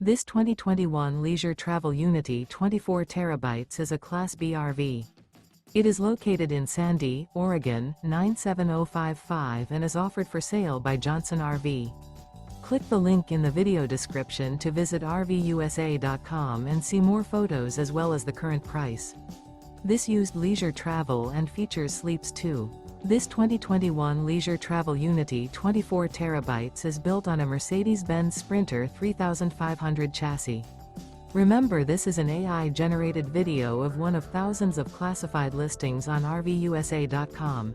This 2021 Leisure Travel Unity 24 TB is a Class B RV. It is located in Sandy, Oregon, 97055 and is offered for sale by Johnson RV. Click the link in the video description to visit RVUSA.com and see more photos as well as the current price. This used leisure travel and features sleeps too. This 2021 Leisure Travel Unity 24 TB is built on a Mercedes-Benz Sprinter 3500 chassis. Remember, this is an AI-generated video of one of thousands of classified listings on RVUSA.com.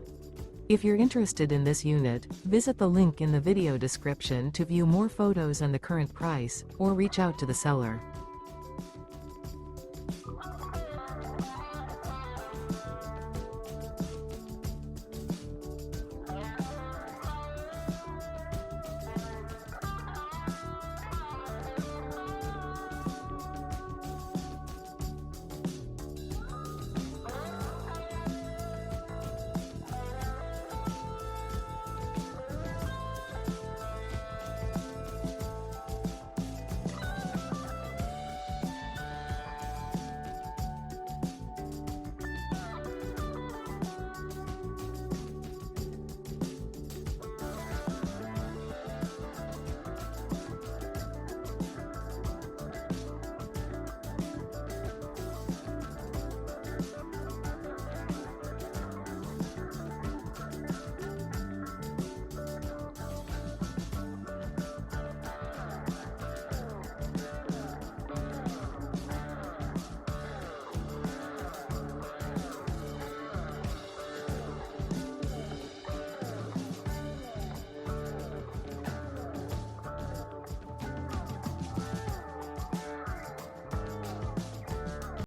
If you're interested in this unit, visit the link in the video description to view more photos and the current price, or reach out to the seller.